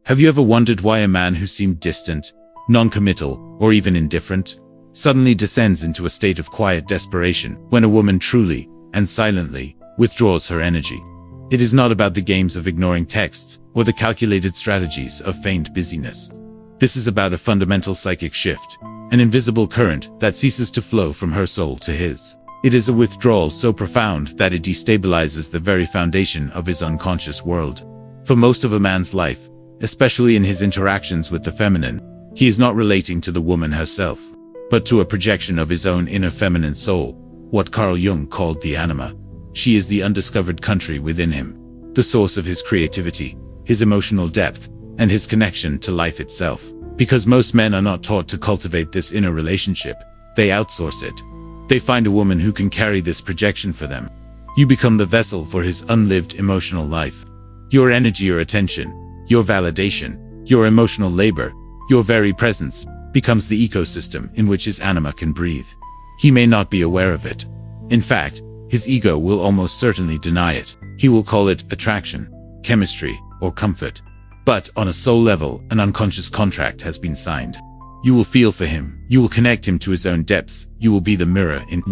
Have you ever wondered why a man who seemed distant, non-committal, or even indifferent, suddenly descends into a state of quiet desperation when a woman truly, and silently, withdraws her energy? It is not about the games of ignoring texts or the calculated strategies of feigned busyness. This is about a fundamental psychic shift, an invisible current that ceases to flow from her soul to his. It is a withdrawal so profound that it destabilizes the very foundation of his unconscious world. For most of a man's life, especially in his interactions with the feminine, he is not relating to the woman herself, but to a projection of his own inner feminine soul, what Carl Jung called the Anima. She is the undiscovered country within him, the source of his creativity, his emotional depth, and his connection to life itself. Because most men are not taught to cultivate this inner relationship, they outsource it. They find a woman who can carry this projection for them. You become the vessel for his unlived emotional life. Your energy, your attention, your validation, your emotional labor, your very presence becomes the ecosystem in which his anima can breathe. He may not be aware of it. In fact, his ego will almost certainly deny it. He will call it attraction, chemistry, or comfort. But on a soul level, an unconscious contract has been signed. You will feel for him. You will connect him to his own depths. You will be the mirror in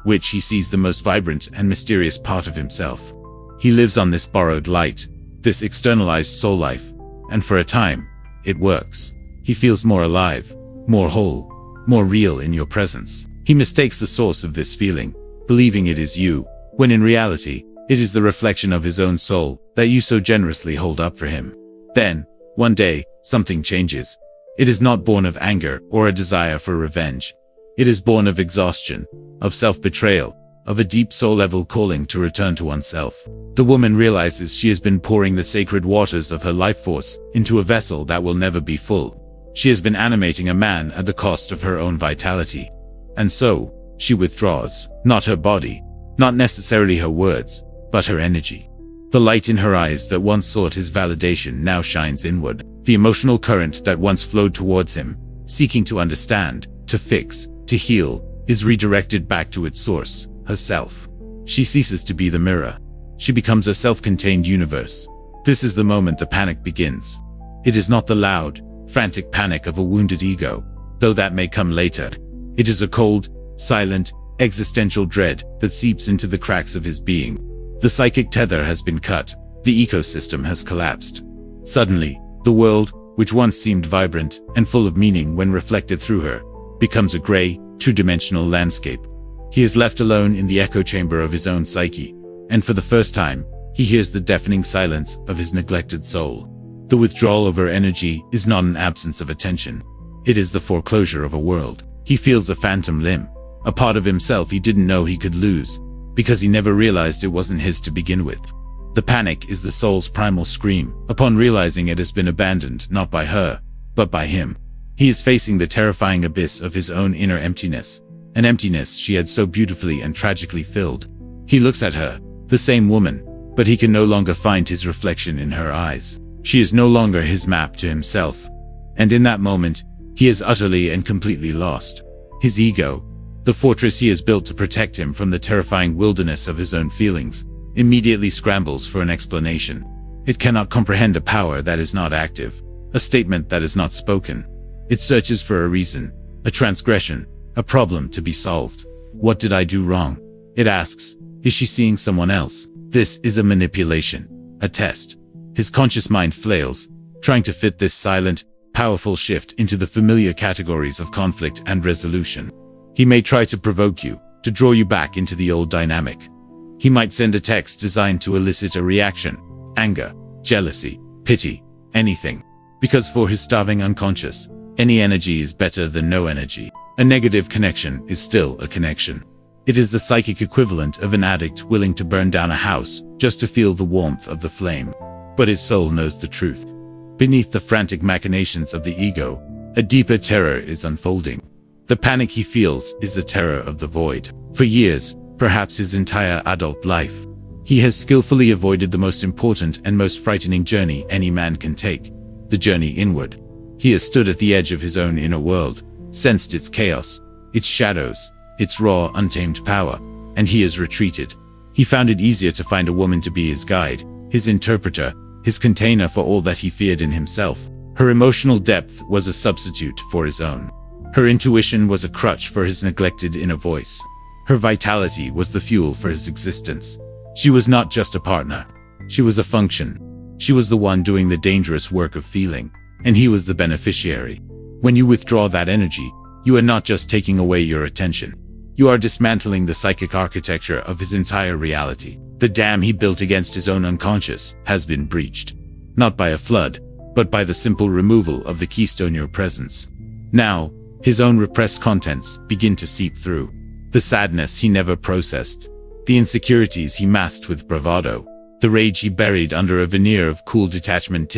which he sees the most vibrant and mysterious part of himself. He lives on this borrowed light, this externalized soul life, and for a time, it works. He feels more alive, more whole, more real in your presence. He mistakes the source of this feeling, believing it is you, when in reality, it is the reflection of his own soul that you so generously hold up for him. Then, one day, something changes. It is not born of anger or a desire for revenge. It is born of exhaustion, of self-betrayal, of a deep soul-level calling to return to oneself. The woman realizes she has been pouring the sacred waters of her life force into a vessel that will never be full. She has been animating a man at the cost of her own vitality. And so, she withdraws, not her body, not necessarily her words, but her energy. The light in her eyes that once sought his validation now shines inward. The emotional current that once flowed towards him, seeking to understand, to fix, to heal, is redirected back to its source, herself. She ceases to be the mirror. She becomes a self-contained universe. This is the moment the panic begins. It is not the loud, frantic panic of a wounded ego, though that may come later. It is a cold, silent, existential dread that seeps into the cracks of his being. The psychic tether has been cut. The ecosystem has collapsed. Suddenly, the world, which once seemed vibrant and full of meaning when reflected through her, becomes a gray, two-dimensional landscape. He is left alone in the echo chamber of his own psyche, and for the first time, he hears the deafening silence of his neglected soul. The withdrawal of her energy is not an absence of attention. It is the foreclosure of a world. He feels a phantom limb, a part of himself he didn't know he could lose, because he never realized it wasn't his to begin with. The panic is the soul's primal scream, upon realizing it has been abandoned not by her, but by him. He is facing the terrifying abyss of his own inner emptiness, an emptiness she had so beautifully and tragically filled. He looks at her, the same woman, but he can no longer find his reflection in her eyes. She is no longer his map to himself. And in that moment, he is utterly and completely lost. His ego, the fortress he has built to protect him from the terrifying wilderness of his own feelings, immediately scrambles for an explanation. It cannot comprehend a power that is not active, a statement that is not spoken. It searches for a reason, a transgression, a problem to be solved. What did I do wrong? It asks. Is she seeing someone else? This is a manipulation, a test. His conscious mind flails, trying to fit this silent, powerful shift into the familiar categories of conflict and resolution. He may try to provoke you, to draw you back into the old dynamic. He might send a text designed to elicit a reaction, anger, jealousy, pity, anything. Because for his starving unconscious, any energy is better than no energy. A negative connection is still a connection. It is the psychic equivalent of an addict willing to burn down a house just to feel the warmth of the flame. But his soul knows the truth. Beneath the frantic machinations of the ego, a deeper terror is unfolding. The panic he feels is the terror of the void. For years, perhaps his entire adult life, he has skillfully avoided the most important and most frightening journey any man can take, the journey inward. He has stood at the edge of his own inner world, sensed its chaos, its shadows, its raw, untamed power, and he has retreated. He found it easier to find a woman to be his guide, his interpreter, his container for all that he feared in himself. Her emotional depth was a substitute for his own. Her intuition was a crutch for his neglected inner voice. Her vitality was the fuel for his existence. She was not just a partner. She was a function. She was the one doing the dangerous work of feeling, and he was the beneficiary. When you withdraw that energy, you are not just taking away your attention. You are dismantling the psychic architecture of his entire reality. The dam he built against his own unconscious has been breached. Not by a flood, but by the simple removal of the keystone your presence. Now, his own repressed contents begin to seep through. The sadness he never processed. The insecurities he masked with bravado. The rage he buried under a veneer of cool detachment,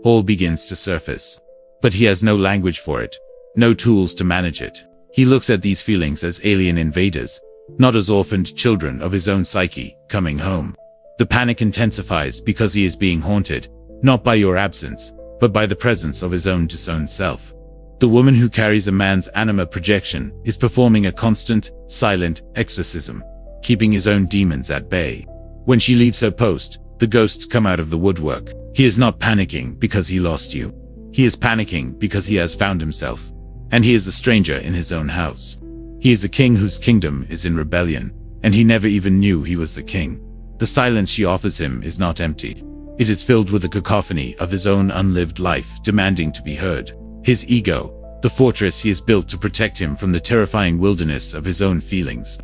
all begins to surface. But he has no language for it. No tools to manage it. He looks at these feelings as alien invaders, not as orphaned children of his own psyche, coming home. The panic intensifies because he is being haunted, not by your absence, but by the presence of his own disowned self. The woman who carries a man's anima projection is performing a constant, silent exorcism, keeping his own demons at bay. When she leaves her post, the ghosts come out of the woodwork. He is not panicking because he lost you. He is panicking because he has found himself. And he is a stranger in his own house. He is a king whose kingdom is in rebellion, and he never even knew he was the king. The silence she offers him is not empty. It is filled with the cacophony of his own unlived life demanding to be heard. His ego, the fortress he has built to protect him from the terrifying wilderness of his own feelings,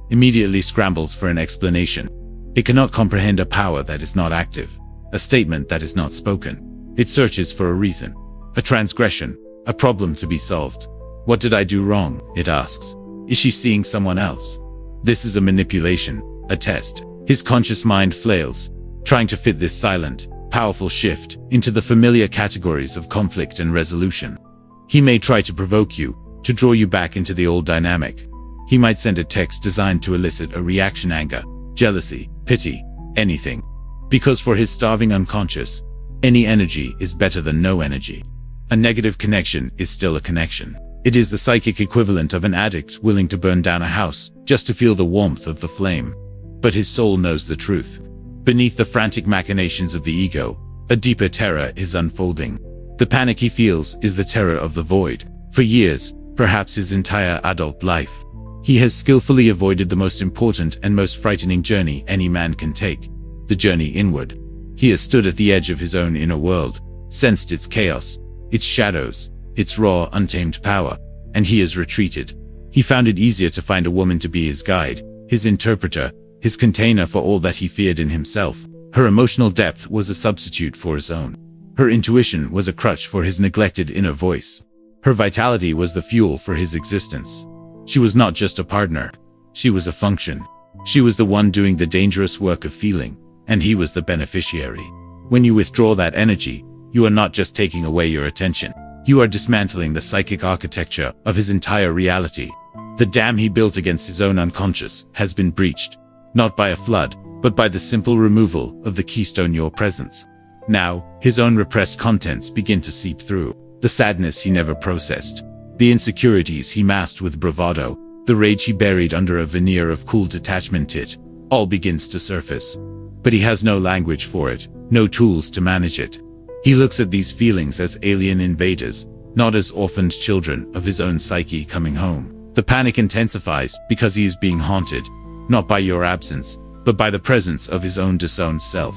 immediately scrambles for an explanation. It cannot comprehend a power that is not active, a statement that is not spoken. It searches for a reason, a transgression, a problem to be solved. What did I do wrong? It asks. Is she seeing someone else? This is a manipulation, a test. His conscious mind flails, trying to fit this silent, powerful shift into the familiar categories of conflict and resolution. He may try to provoke you, to draw you back into the old dynamic. He might send a text designed to elicit a reaction: anger, jealousy, pity, anything. Because for his starving unconscious, any energy is better than no energy. A negative connection is still a connection. It is the psychic equivalent of an addict willing to burn down a house just to feel the warmth of the flame. But his soul knows the truth. Beneath the frantic machinations of the ego, a deeper terror is unfolding. The panic he feels is the terror of the void. For years, perhaps his entire adult life, he has skillfully avoided the most important and most frightening journey any man can take, the journey inward. He has stood at the edge of his own inner world, sensed its chaos, its shadows, its raw, untamed power, and he has retreated. He found it easier to find a woman to be his guide, his interpreter, his container for all that he feared in himself. Her emotional depth was a substitute for his own. Her intuition was a crutch for his neglected inner voice. Her vitality was the fuel for his existence. She was not just a partner. She was a function. She was the one doing the dangerous work of feeling, and he was the beneficiary. When you withdraw that energy, you are not just taking away your attention. You are dismantling the psychic architecture of his entire reality. The dam he built against his own unconscious has been breached, not by a flood, but by the simple removal of the keystone your presence. Now, his own repressed contents begin to seep through. The sadness he never processed, the insecurities he masked with bravado, the rage he buried under a veneer of cool detachment, it all begins to surface. But he has no language for it, no tools to manage it. He looks at these feelings as alien invaders, not as orphaned children of his own psyche coming home. The panic intensifies because he is being haunted, not by your absence, but by the presence of his own disowned self.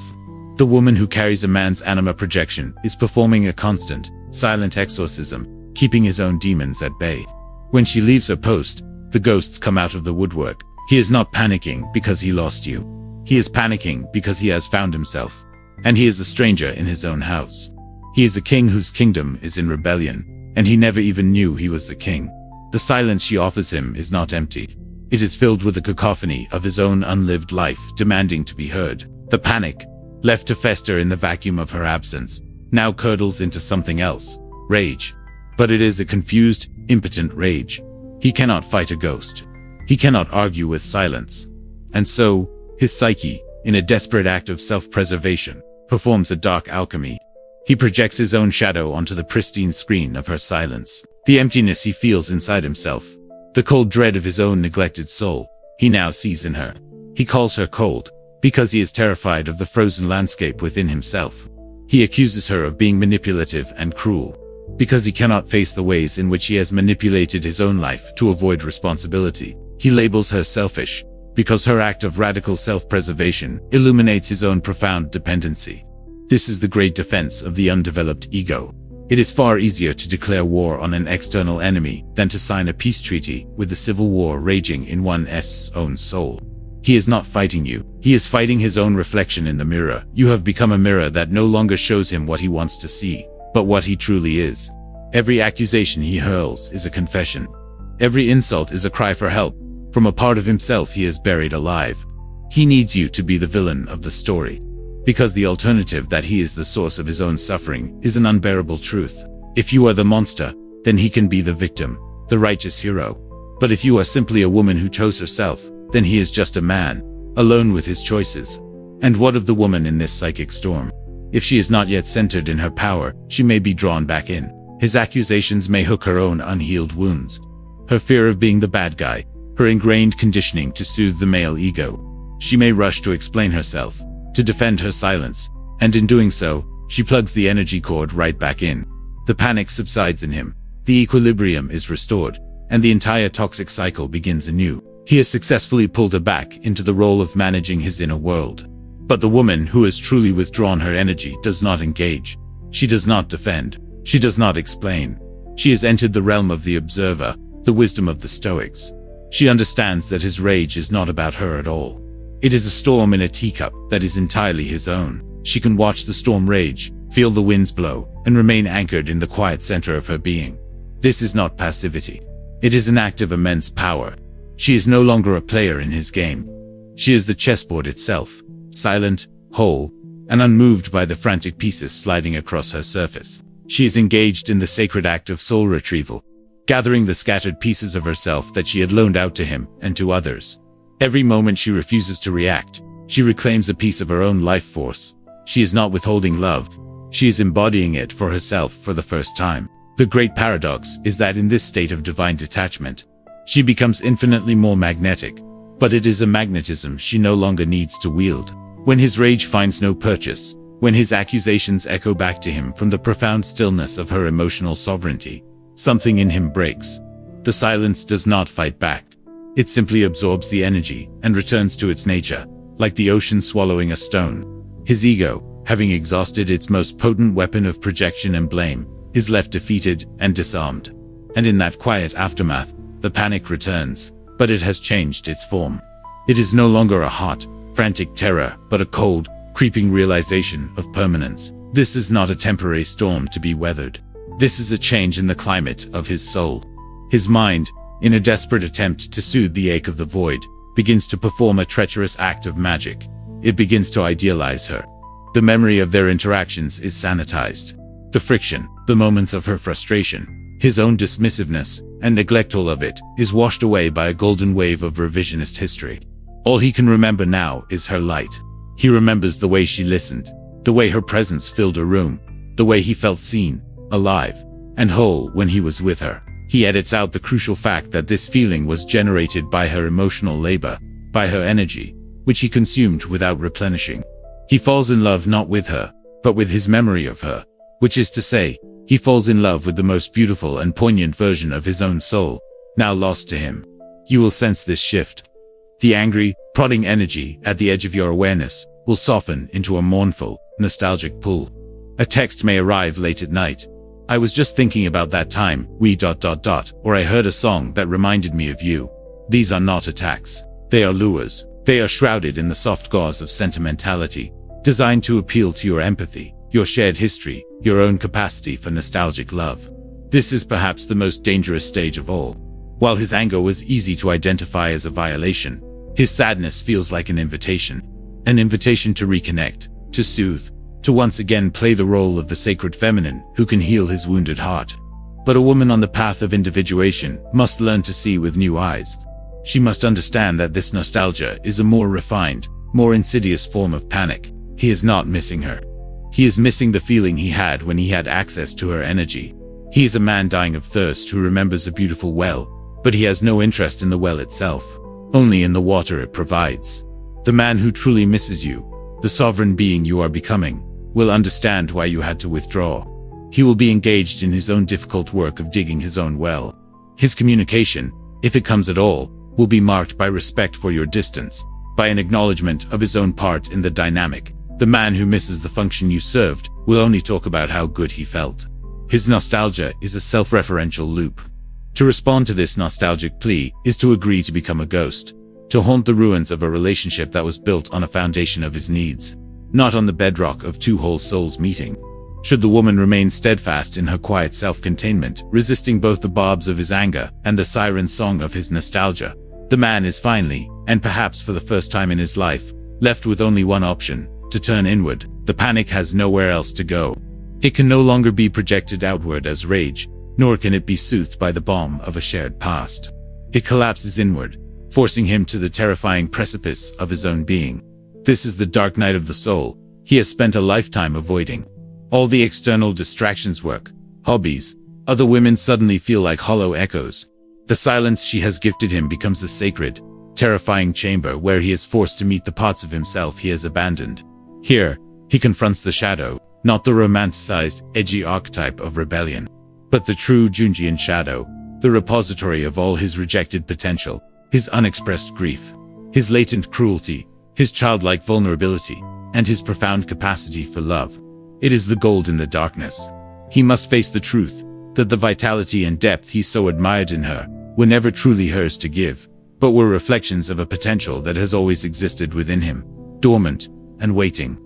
The woman who carries a man's anima projection is performing a constant, silent exorcism, keeping his own demons at bay. When she leaves her post, the ghosts come out of the woodwork. He is not panicking because he lost you. He is panicking because he has found himself. And he is a stranger in his own house. He is a king whose kingdom is in rebellion, and he never even knew he was the king. The silence she offers him is not empty. It is filled with the cacophony of his own unlived life demanding to be heard. The panic, left to fester in the vacuum of her absence, now curdles into something else, rage. But it is a confused, impotent rage. He cannot fight a ghost. He cannot argue with silence. And so, his psyche, in a desperate act of self-preservation, performs a dark alchemy. He projects his own shadow onto the pristine screen of her silence. The emptiness he feels inside himself, the cold dread of his own neglected soul, he now sees in her. He calls her cold, because he is terrified of the frozen landscape within himself. He accuses her of being manipulative and cruel. Because he cannot face the ways in which he has manipulated his own life to avoid responsibility, he labels her selfish, because her act of radical self-preservation illuminates his own profound dependency. This is the great defense of the undeveloped ego. It is far easier to declare war on an external enemy than to sign a peace treaty with the civil war raging in one's own soul. He is not fighting you, he is fighting his own reflection in the mirror. You have become a mirror that no longer shows him what he wants to see, but what he truly is. Every accusation he hurls is a confession. Every insult is a cry for help from a part of himself he has buried alive. He needs you to be the villain of the story, because the alternative, that he is the source of his own suffering, is an unbearable truth. If you are the monster, then he can be the victim, the righteous hero. But if you are simply a woman who chose herself, then he is just a man, alone with his choices. And what of the woman in this psychic storm? If she is not yet centered in her power, she may be drawn back in. His accusations may hook her own unhealed wounds. Her fear of being the bad guy, her ingrained conditioning to soothe the male ego. She may rush to explain herself, to defend her silence, and in doing so, she plugs the energy cord right back in. The panic subsides in him, the equilibrium is restored, and the entire toxic cycle begins anew. He has successfully pulled her back into the role of managing his inner world. But the woman who has truly withdrawn her energy does not engage. She does not defend. She does not explain. She has entered the realm of the observer, the wisdom of the Stoics. She understands that his rage is not about her at all. It is a storm in a teacup that is entirely his own. She can watch the storm rage, feel the winds blow, and remain anchored in the quiet center of her being. This is not passivity. It is an act of immense power. She is no longer a player in his game. She is the chessboard itself, silent, whole, and unmoved by the frantic pieces sliding across her surface. She is engaged in the sacred act of soul retrieval, gathering the scattered pieces of herself that she had loaned out to him and to others. Every moment she refuses to react, she reclaims a piece of her own life force. She is not withholding love. She is embodying it for herself for the first time. The great paradox is that in this state of divine detachment, she becomes infinitely more magnetic, but it is a magnetism she no longer needs to wield. When his rage finds no purchase, when his accusations echo back to him from the profound stillness of her emotional sovereignty, something in him breaks. The silence does not fight back. It simply absorbs the energy and returns to its nature, like the ocean swallowing a stone. His ego, having exhausted its most potent weapon of projection and blame, is left defeated and disarmed. And in that quiet aftermath, the panic returns, but it has changed its form. It is no longer a hot, frantic terror, but a cold, creeping realization of permanence. This is not a temporary storm to be weathered. This is a change in the climate of his soul. His mind, in a desperate attempt to soothe the ache of the void, begins to perform a treacherous act of magic. It begins to idealize her. The memory of their interactions is sanitized. The friction, the moments of her frustration, his own dismissiveness and neglectful of it, is washed away by a golden wave of revisionist history. All he can remember now is her light. He remembers the way she listened, the way her presence filled a room, the way he felt seen, alive, and whole when he was with her. He edits out the crucial fact that this feeling was generated by her emotional labor, by her energy, which he consumed without replenishing. He falls in love not with her, but with his memory of her, which is to say, he falls in love with the most beautiful and poignant version of his own soul, now lost to him. You will sense this shift. The angry, prodding energy at the edge of your awareness will soften into a mournful, nostalgic pull. A text may arrive late at night. I was just thinking about that time, or I heard a song that reminded me of you. These are not attacks. They are lures. They are shrouded in the soft gauze of sentimentality, designed to appeal to your empathy, your shared history, your own capacity for nostalgic love. This is perhaps the most dangerous stage of all. While his anger was easy to identify as a violation, his sadness feels like an invitation to reconnect, to soothe, to once again play the role of the sacred feminine who can heal his wounded heart. But a woman on the path of individuation must learn to see with new eyes. She must understand that this nostalgia is a more refined, more insidious form of panic. He is not missing her. He is missing the feeling he had when he had access to her energy. He is a man dying of thirst who remembers a beautiful well, but he has no interest in the well itself, only in the water it provides. The man who truly misses you, the sovereign being you are becoming, will understand why you had to withdraw. He will be engaged in his own difficult work of digging his own well. His communication, if it comes at all, will be marked by respect for your distance, by an acknowledgement of his own part in the dynamic. The man who misses the function you served will only talk about how good he felt. His nostalgia is a self-referential loop. To respond to this nostalgic plea is to agree to become a ghost, to haunt the ruins of a relationship that was built on a foundation of his needs, not on the bedrock of two whole souls meeting. Should the woman remain steadfast in her quiet self-containment, resisting both the barbs of his anger and the siren song of his nostalgia, the man is finally, and perhaps for the first time in his life, left with only one option: to turn inward. The panic has nowhere else to go. It can no longer be projected outward as rage, nor can it be soothed by the balm of a shared past. It collapses inward, forcing him to the terrifying precipice of his own being. This is the dark night of the soul he has spent a lifetime avoiding. All the external distractions, work, hobbies, other women suddenly feel like hollow echoes. The silence she has gifted him becomes a sacred, terrifying chamber where he is forced to meet the parts of himself he has abandoned. Here, he confronts the shadow, not the romanticized, edgy archetype of rebellion, but the true Jungian shadow, the repository of all his rejected potential, his unexpressed grief, his latent cruelty, his childlike vulnerability, and his profound capacity for love. It is the gold in the darkness. He must face the truth that the vitality and depth he so admired in her were never truly hers to give, but were reflections of a potential that has always existed within him, dormant and waiting.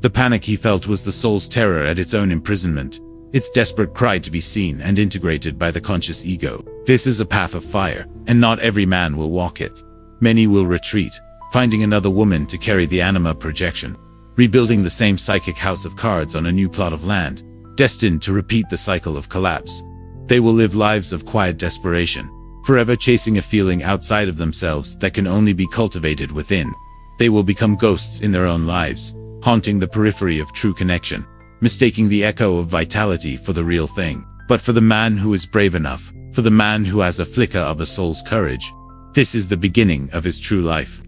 The panic he felt was the soul's terror at its own imprisonment, its desperate cry to be seen and integrated by the conscious ego. This is a path of fire, and not every man will walk it. Many will retreat, finding another woman to carry the anima projection, rebuilding the same psychic house of cards on a new plot of land, destined to repeat the cycle of collapse. They will live lives of quiet desperation, forever chasing a feeling outside of themselves that can only be cultivated within. They will become ghosts in their own lives, haunting the periphery of true connection, mistaking the echo of vitality for the real thing. But for the man who is brave enough, for the man who has a flicker of a soul's courage, this is the beginning of his true life.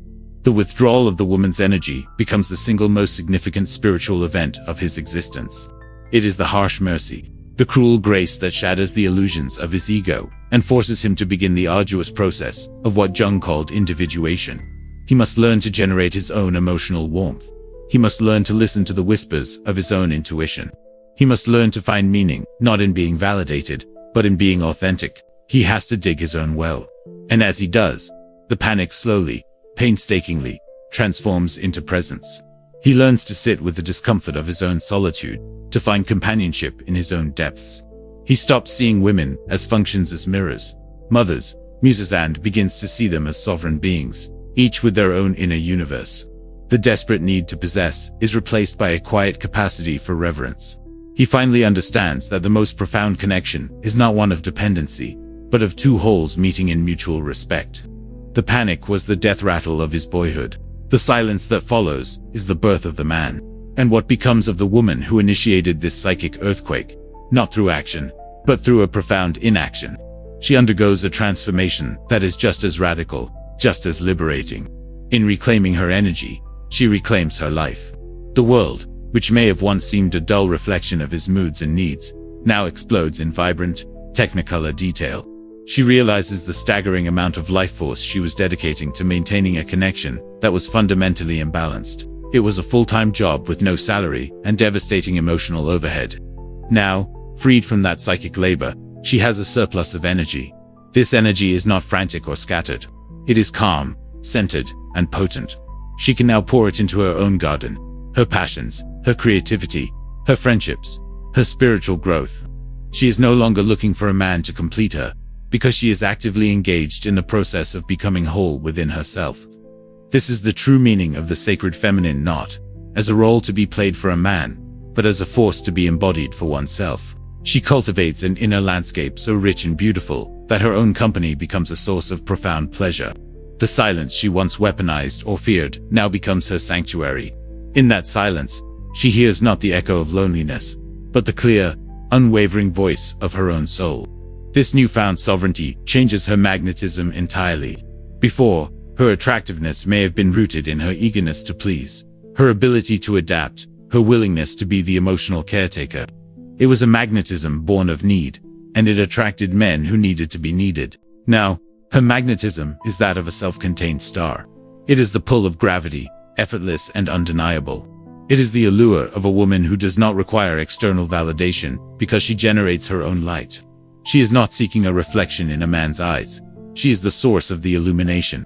The withdrawal of the woman's energy becomes the single most significant spiritual event of his existence. It is the harsh mercy, the cruel grace that shatters the illusions of his ego and forces him to begin the arduous process of what Jung called individuation. He must learn to generate his own emotional warmth. He must learn to listen to the whispers of his own intuition. He must learn to find meaning, not in being validated, but in being authentic. He has to dig his own well. And as he does, the panic slowly, painstakingly, transforms into presence. He learns to sit with the discomfort of his own solitude, to find companionship in his own depths. He stops seeing women as functions as mirrors, mothers, muses, and begins to see them as sovereign beings, each with their own inner universe. The desperate need to possess is replaced by a quiet capacity for reverence. He finally understands that the most profound connection is not one of dependency, but of two wholes meeting in mutual respect. The panic was the death rattle of his boyhood. The silence that follows is the birth of the man. And what becomes of the woman who initiated this psychic earthquake? Not through action, but through a profound inaction. She undergoes a transformation that is just as radical, just as liberating. In reclaiming her energy, she reclaims her life. The world, which may have once seemed a dull reflection of his moods and needs, now explodes in vibrant, technicolor detail. She realizes the staggering amount of life force she was dedicating to maintaining a connection that was fundamentally imbalanced. It was a full-time job with no salary and devastating emotional overhead. Now, freed from that psychic labor, she has a surplus of energy. This energy is not frantic or scattered. It is calm, centered, and potent. She can now pour it into her own garden, her passions, her creativity, her friendships, her spiritual growth. She is no longer looking for a man to complete her, because she is actively engaged in the process of becoming whole within herself. This is the true meaning of the sacred feminine, not as a role to be played for a man, but as a force to be embodied for oneself. She cultivates an inner landscape so rich and beautiful that her own company becomes a source of profound pleasure. The silence she once weaponized or feared now becomes her sanctuary. In that silence, she hears not the echo of loneliness, but the clear, unwavering voice of her own soul. This newfound sovereignty changes her magnetism entirely. Before, her attractiveness may have been rooted in her eagerness to please, her ability to adapt, her willingness to be the emotional caretaker. It was a magnetism born of need, and it attracted men who needed to be needed. Now, her magnetism is that of a self-contained star. It is the pull of gravity, effortless and undeniable. It is the allure of a woman who does not require external validation because she generates her own light. She is not seeking a reflection in a man's eyes. She is the source of the illumination.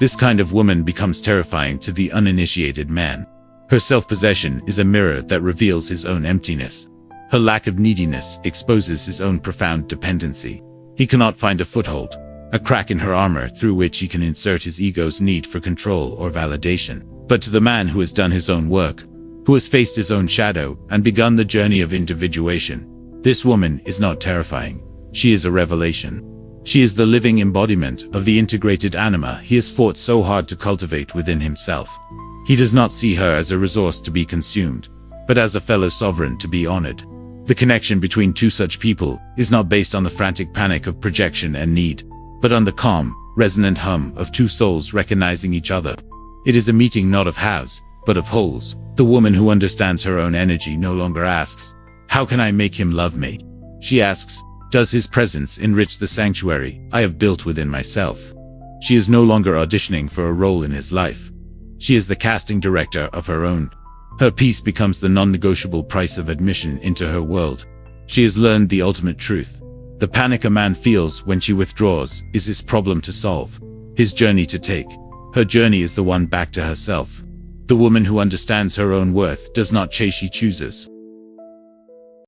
This kind of woman becomes terrifying to the uninitiated man. Her self-possession is a mirror that reveals his own emptiness. Her lack of neediness exposes his own profound dependency. He cannot find a foothold, a crack in her armor through which he can insert his ego's need for control or validation. But to the man who has done his own work, who has faced his own shadow and begun the journey of individuation, this woman is not terrifying. She is a revelation. She is the living embodiment of the integrated anima he has fought so hard to cultivate within himself. He does not see her as a resource to be consumed, but as a fellow sovereign to be honored. The connection between two such people is not based on the frantic panic of projection and need, but on the calm, resonant hum of two souls recognizing each other. It is a meeting not of halves, but of wholes. The woman who understands her own energy no longer asks, "How can I make him love me?" She asks, "Does his presence enrich the sanctuary I have built within myself?" She is no longer auditioning for a role in his life. She is the casting director of her own. Her peace becomes the non-negotiable price of admission into her world. She has learned the ultimate truth. The panic a man feels when she withdraws is his problem to solve, his journey to take. Her journey is the one back to herself. The woman who understands her own worth does not chase, she chooses.